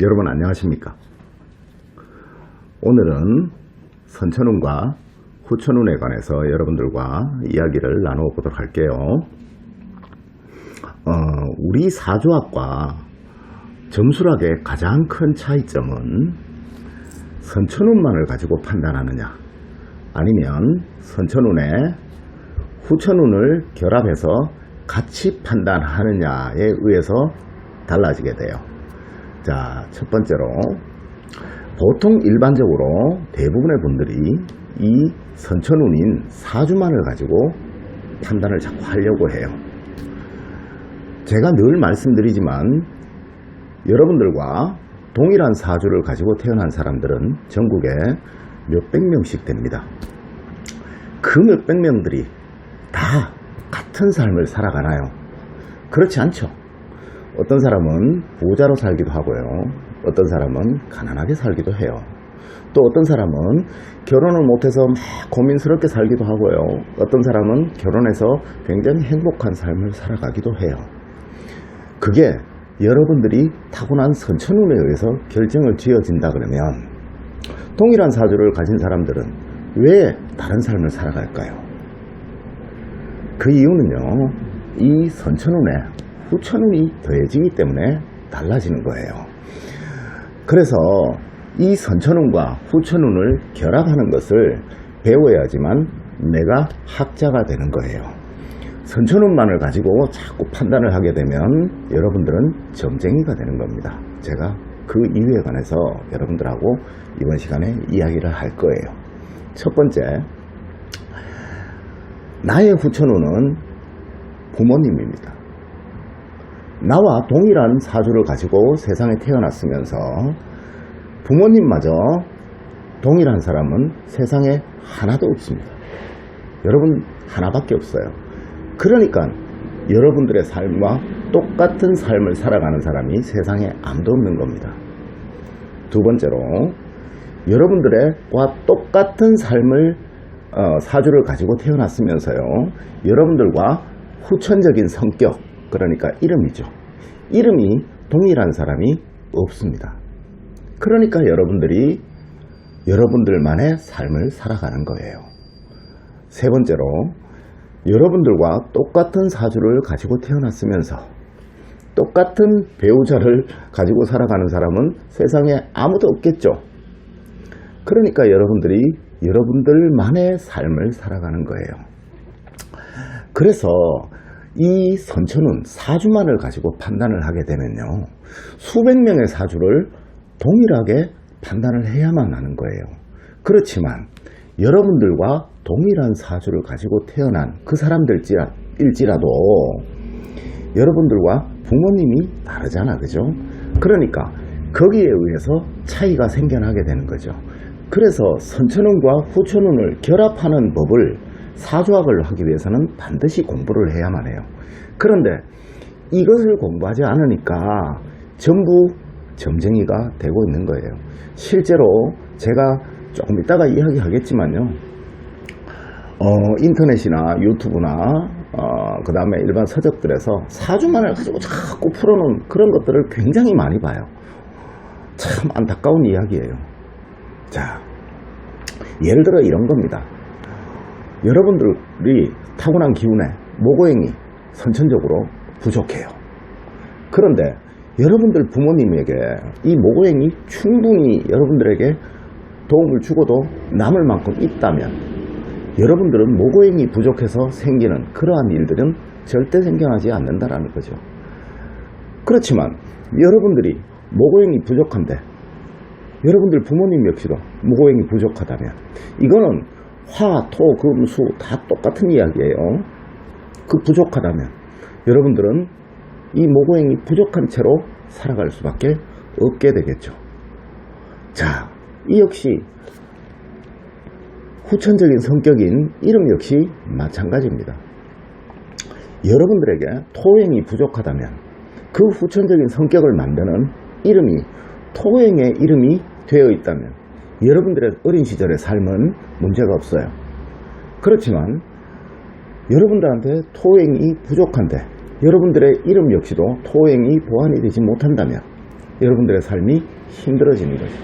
여러분 안녕하십니까? 오늘은 선천운과 후천운에 관해서 여러분들과 이야기를 나누어 보도록 할게요. 우리 사주학과 점수학의 가장 큰 차이점은 선천운만을 가지고 판단하느냐, 아니면 선천운에 후천운을 결합해서 같이 판단하느냐에 의해서 달라지게 돼요. 자, 첫 번째로 보통 일반적으로 대부분의 분들이 이 선천운인 사주만을 가지고 판단을 자꾸 하려고 해요. 제가 늘 말씀드리지만 여러분들과 동일한 사주를 가지고 태어난 사람들은 전국에 몇백 명씩 됩니다. 그 몇백 명들이 다 같은 삶을 살아가나요? 그렇지 않죠. 어떤 사람은 부자로 살기도 하고요. 어떤 사람은 가난하게 살기도 해요. 또 어떤 사람은 결혼을 못해서 막 고민스럽게 살기도 하고요. 어떤 사람은 결혼해서 굉장히 행복한 삶을 살아가기도 해요. 그게 여러분들이 타고난 선천운에 의해서 결정을 지어진다 그러면 동일한 사주를 가진 사람들은 왜 다른 삶을 살아갈까요? 그 이유는요, 이 선천운에 후천운이 더해지기 때문에 달라지는 거예요. 그래서 이 선천운과 후천운을 결합하는 것을 배워야지만 내가 학자가 되는 거예요. 선천운만을 가지고 자꾸 판단을 하게 되면 여러분들은 점쟁이가 되는 겁니다. 제가 그 이유에 관해서 여러분들하고 이번 시간에 이야기를 할 거예요. 첫 번째, 나의 후천운은 부모님입니다. 나와 동일한 사주를 가지고 세상에 태어났으면서 부모님마저 동일한 사람은 세상에 하나도 없습니다. 여러분 하나밖에 없어요. 그러니까 여러분들의 삶과 똑같은 삶을 살아가는 사람이 세상에 아무도 없는 겁니다. 두 번째로, 여러분들과 똑같은 삶을 사주를 가지고 태어났으면서요, 여러분들과 후천적인 성격, 그러니까 이름이죠. 이름이 동일한 사람이 없습니다. 그러니까 여러분들이 여러분들만의 삶을 살아가는 거예요. 세 번째로, 여러분들과 똑같은 사주를 가지고 태어났으면서 똑같은 배우자를 가지고 살아가는 사람은 세상에 아무도 없겠죠. 그러니까 여러분들이 여러분들만의 삶을 살아가는 거예요. 그래서 이 선천운 사주만을 가지고 판단을 하게 되면요, 수백 명의 사주를 동일하게 판단을 해야만 하는 거예요. 그렇지만 여러분들과 동일한 사주를 가지고 태어난 그 사람들일지라도 여러분들과 부모님이 다르잖아, 그죠? 그러니까 거기에 의해서 차이가 생겨나게 되는 거죠. 그래서 선천운과 후천운을 결합하는 법을 사주학을 하기 위해서는 반드시 공부를 해야만 해요. 그런데 이것을 공부하지 않으니까 전부 점쟁이가 되고 있는 거예요. 실제로 제가 조금 이따가 이야기하겠지만요, 인터넷이나 유튜브나 그 다음에 일반 서적들에서 사주만을 가지고 자꾸 풀어놓은 그런 것들을 굉장히 많이 봐요. 참 안타까운 이야기예요. 자, 예를 들어 이런 겁니다. 여러분들이 타고난 기운에 모고행이 선천적으로 부족해요. 그런데 여러분들 부모님에게 이 모고행이 충분히 여러분들에게 도움을 주고도 남을 만큼 있다면 여러분들은 모고행이 부족해서 생기는 그러한 일들은 절대 생겨나지 않는다라는 거죠. 그렇지만 여러분들이 모고행이 부족한데 여러분들 부모님 역시도 모고행이 부족하다면 이거는 화, 토, 금, 수 다 똑같은 이야기예요. 그 부족하다면 여러분들은 이 모고행이 부족한 채로 살아갈 수밖에 없게 되겠죠. 자, 이 역시 후천적인 성격인 이름 역시 마찬가지입니다. 여러분들에게 토행이 부족하다면 그 후천적인 성격을 만드는 이름이 토행의 이름이 되어 있다면 여러분들의 어린 시절의 삶은 문제가 없어요. 그렇지만 여러분들한테 토행이 부족한데 여러분들의 이름 역시도 토행이 보완이 되지 못한다면 여러분들의 삶이 힘들어지는 거죠.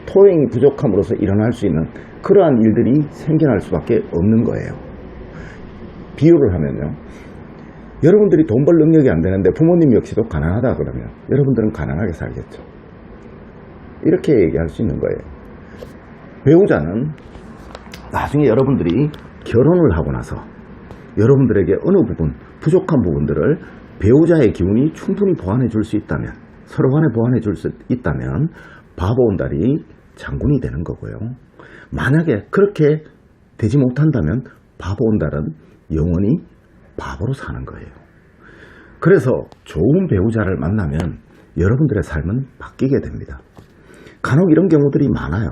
토행이 부족함으로써 일어날 수 있는 그러한 일들이 생겨날 수밖에 없는 거예요. 비유를 하면요, 여러분들이 돈 벌 능력이 안 되는데 부모님 역시도 가난하다 그러면 여러분들은 가난하게 살겠죠. 이렇게 얘기할 수 있는 거예요. 배우자는 나중에 여러분들이 결혼을 하고 나서 여러분들에게 어느 부분, 부족한 부분들을 배우자의 기운이 충분히 보완해 줄 수 있다면, 서로 간에 보완해 줄 수 있다면 바보 온달이 장군이 되는 거고요. 만약에 그렇게 되지 못한다면 바보 온달은 영원히 바보로 사는 거예요. 그래서 좋은 배우자를 만나면 여러분들의 삶은 바뀌게 됩니다. 간혹 이런 경우들이 많아요.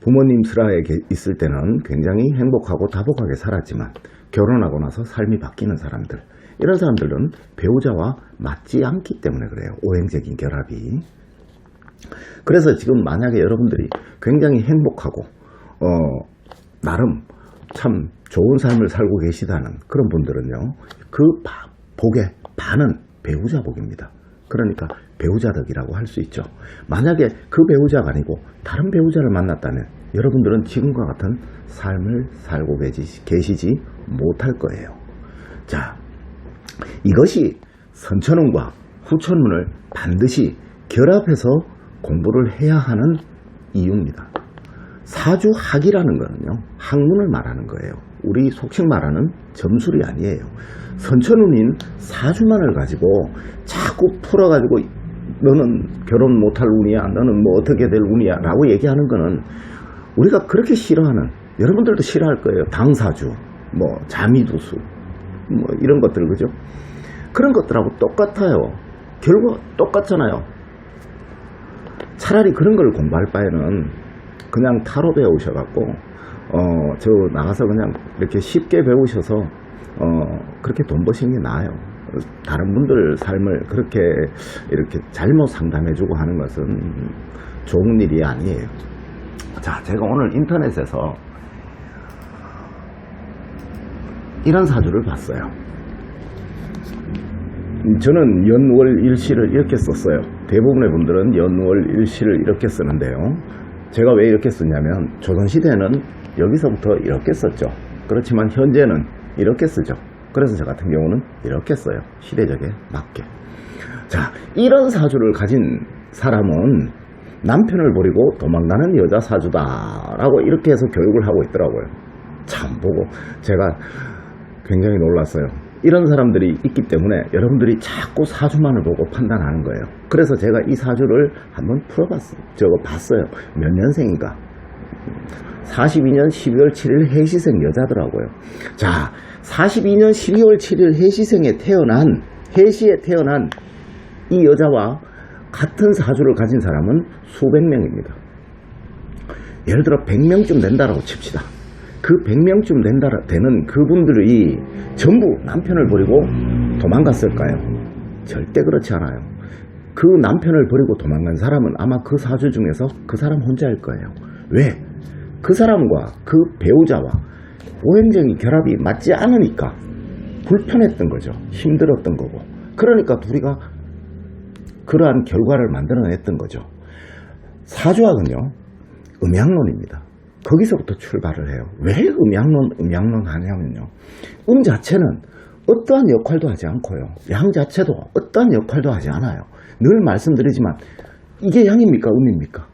부모님 슬하에 있을 때는 굉장히 행복하고 다복하게 살았지만 결혼하고 나서 삶이 바뀌는 사람들, 이런 사람들은 배우자와 맞지 않기 때문에 그래요. 오행적인 결합이. 그래서 지금 만약에 여러분들이 굉장히 행복하고 나름 참 좋은 삶을 살고 계시다는 그런 분들은요, 그 복의 반은 배우자 복입니다. 그러니까 배우자 덕이라고 할 수 있죠. 만약에 그 배우자가 아니고 다른 배우자를 만났다면 여러분들은 지금과 같은 삶을 살고 계시지 못할 거예요. 자, 이것이 선천운과 후천운을 반드시 결합해서 공부를 해야 하는 이유입니다. 사주학이라는 거는요, 학문을 말하는 거예요. 우리 속칭 말하는 점술이 아니에요. 선천운인 사주만을 가지고 자꾸 풀어가지고 너는 결혼 못할 운이야, 너는 뭐 어떻게 될 운이야 라고 얘기하는 거는 우리가 그렇게 싫어하는, 여러분들도 싫어할 거예요. 당사주, 뭐 자미두수, 뭐 이런 것들, 그죠? 그런 것들하고 똑같아요. 결국 똑같잖아요. 차라리 그런 걸 공부할 바에는 그냥 타로 배우셔갖고 저 나가서 그냥 이렇게 쉽게 배우셔서 그렇게 돈 버시는 게 나아요. 다른 분들 삶을 그렇게 이렇게 잘못 상담해주고 하는 것은 좋은 일이 아니에요. 자, 제가 오늘 인터넷에서 이런 사주를 봤어요. 저는 연월 일시를 이렇게 썼어요. 대부분의 분들은 연월 일시를 이렇게 쓰는데요. 제가 왜 이렇게 쓰냐면 조선시대는 여기서부터 이렇게 썼죠. 그렇지만 현재는 이렇게 쓰죠. 그래서 저 같은 경우는 이렇게 써요. 시대적에 맞게. 자, 이런 사주를 가진 사람은 남편을 버리고 도망가는 여자 사주다 라고 이렇게 해서 교육을 하고 있더라고요. 참 보고 제가 굉장히 놀랐어요. 이런 사람들이 있기 때문에 여러분들이 자꾸 사주만을 보고 판단하는 거예요. 그래서 제가 이 사주를 한번 봤어요. 몇 년생인가? 42년 12월 7일 해시생 여자더라고요. 자, 42년 12월 7일 해시에 태어난 이 여자와 같은 사주를 가진 사람은 수백 명입니다. 예를 들어 100명쯤 된다라고 칩시다. 그 100명쯤 되는 그분들이 전부 남편을 버리고 도망갔을까요? 절대 그렇지 않아요. 그 남편을 버리고 도망간 사람은 아마 그 사주 중에서 그 사람 혼자일 거예요. 왜? 그 사람과 그 배우자와 오행적인 결합이 맞지 않으니까 불편했던 거죠. 힘들었던 거고. 그러니까 둘이가 그러한 결과를 만들어냈던 거죠. 사주학은요, 음양론입니다. 거기서부터 출발을 해요. 왜 음양론 하냐면요, 자체는 어떠한 역할도 하지 않고요, 양 자체도 어떠한 역할도 하지 않아요. 늘 말씀드리지만 이게 양입니까 음입니까?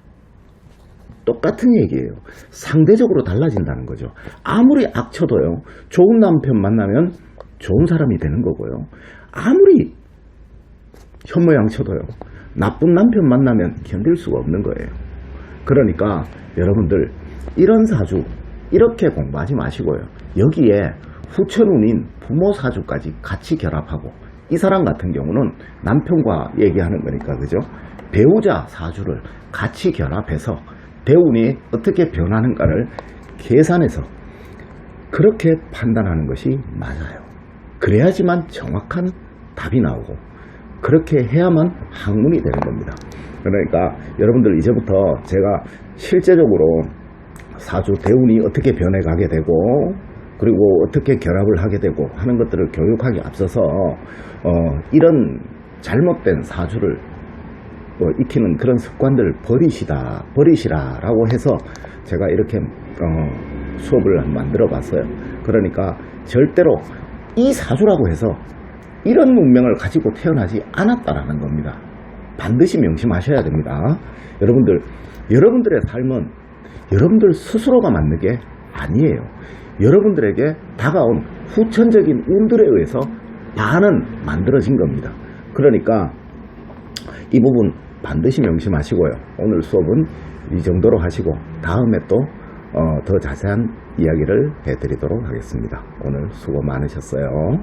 똑같은 얘기예요. 상대적으로 달라진다는 거죠. 아무리 악쳐도요, 좋은 남편 만나면 좋은 사람이 되는 거고요, 아무리 현모양쳐도요, 나쁜 남편 만나면 견딜 수가 없는 거예요. 그러니까 여러분들 이런 사주 이렇게 공부하지 마시고요, 여기에 후천운인 부모 사주까지 같이 결합하고, 이 사람 같은 경우는 남편과 얘기하는 거니까, 그죠? 배우자 사주를 같이 결합해서 대운이 어떻게 변하는가를 계산해서 그렇게 판단하는 것이 맞아요. 그래야지만 정확한 답이 나오고, 그렇게 해야만 학문이 되는 겁니다. 그러니까 여러분들 이제부터 제가 실제적으로 사주 대운이 어떻게 변해가게 되고, 그리고 어떻게 결합을 하게 되고 하는 것들을 교육하기 앞서서 이런 잘못된 사주를 익히는 그런 습관들 버리시라라고 해서 제가 이렇게 수업을 만들어 봤어요. 그러니까 절대로 이 사주라고 해서 이런 문명을 가지고 태어나지 않았다라는 겁니다. 반드시 명심하셔야 됩니다. 여러분들의 삶은 여러분들 스스로가 만든 게 아니에요. 여러분들에게 다가온 후천적인 운들에 의해서 반은 만들어진 겁니다. 그러니까 이 부분 반드시 명심하시고요. 오늘 수업은 이 정도로 하시고 다음에 또 더 자세한 이야기를 해드리도록 하겠습니다. 오늘 수고 많으셨어요.